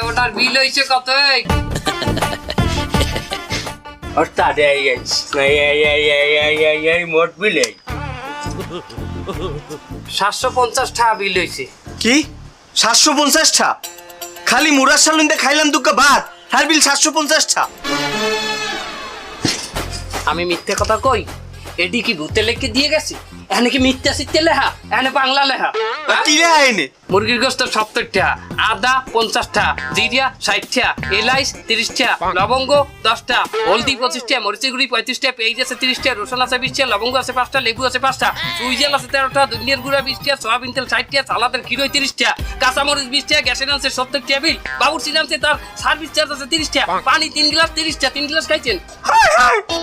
ওটার বিল হয়েছে কত? ওস্তাদ এই মোট বিল 750 টাকা বিল হয়েছে। কি 750 টা? খালি মুরার সালুন্দে খাইলাম দুকা ভাত, হার বিল 750 টা? আমি মিথ্যে কথা কই? এডি কি ভূতে লেখকে দিয়ে গেছে? এখানে কি মিথ্যা সিথ্যে লেখা? এখানে বাংলা লেখা। কি রে আইনে? মুরগির গোস্ত 70 টাকা, আদা 50 টাকা, জিরা 60 টাকা, এলাইচ 30 টাকা, লবঙ্গ 10 টাকা, হলদি 25 টাকা, মরিচের গুঁড়ি 35 টাকা, পেঁয়াজ আছে 30 টাকা, রসুন আছে 20 টাকা, লবঙ্গ আছে 5 টাকা, লেবু আছে 5 টাকা, সুইজাল আছে 13 টাকা, ধনিয়ার গুঁড়া 20 টাকা, সয়াবিন তেল 60 টাকা, সালাদের কিলো 30 টাকা, কাঁচামরিচ 20 টাকা, গ্যাসের আনছে 70 টাকা বিল, বাবুর্চি আনছে তার সার্ভিস চার্জ আছে 30 টাকা, পানি 3 গ্লাস 30 টাকা, 3 গ্লাস খাইছেন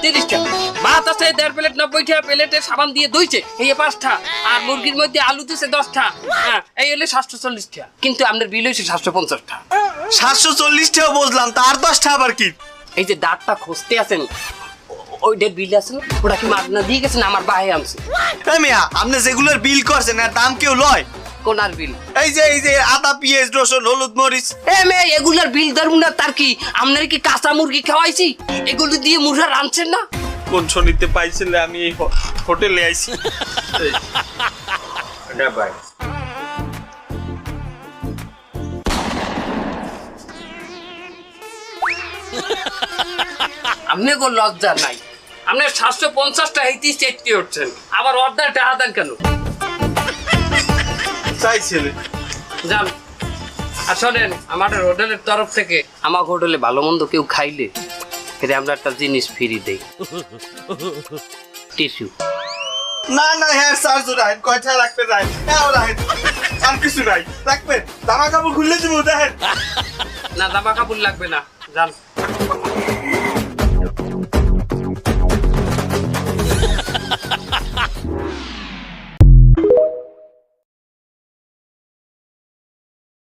30 টাকা, ভাত আছে 1.5 প্লেট 90 টাকা, প্লেটে সাবান দিয়ে ধুইছে এই 5 টাকা, আর মুরগির মধ্যে আলু দিছে 10 টাকা, হ্যাঁ এই হলে 740 টাকা। কিন্তু আপনার বিল হয়েছে 750 টাকা। 740 টাকা বুঝলাম, তার 10 টা আবার কি? এই যে দাঁতটা খুঁজতে আছেন ওইটার বিল আছে না, ওটা কি মাগনা দিয়ে গেছেন? আমার ভাই আনছে। এই মিয়া, আপনি যেগুলোর বিল করছেন এর দাম কেউ লয়? কোনার বিল? এই যে আদা পেঁয়াজ রসুন হলুদ মরিচ। এ মে এগুলার বিল ধরুন না, তার কি আপনার কি কাঁচা মুরগি খাওয়াইছি? এগুলো দিয়ে মুরগা রাঁধছেন না? কোন শনিতে পাইছিলে আমি এই হোটেলে আইছি? না ভাই আপনি কোন লজ্জা নাই? আপনি 750টা হেঁটেই চেটকে উঠছেন, আবার অর্ধেক টাকা দেন কেন? চাইছিলে যান। আর শোনেন, আমাদের হোটেলের তরফ থেকে আমার হোটেলে ভালো মন্দ কেউ খাইলে ফিরে আমরা একটা জিনিস ফ্রি দেই, টিস্যু। না না হ্যাঁ স্যার রাইট কয়টা রাখতে যাই? হ্যাঁ রাইট আর কিছু নাই রাখবেন? জামা কাপড় খুললে দিব দেখেন। না জামা কাপড় লাগবে না, যান।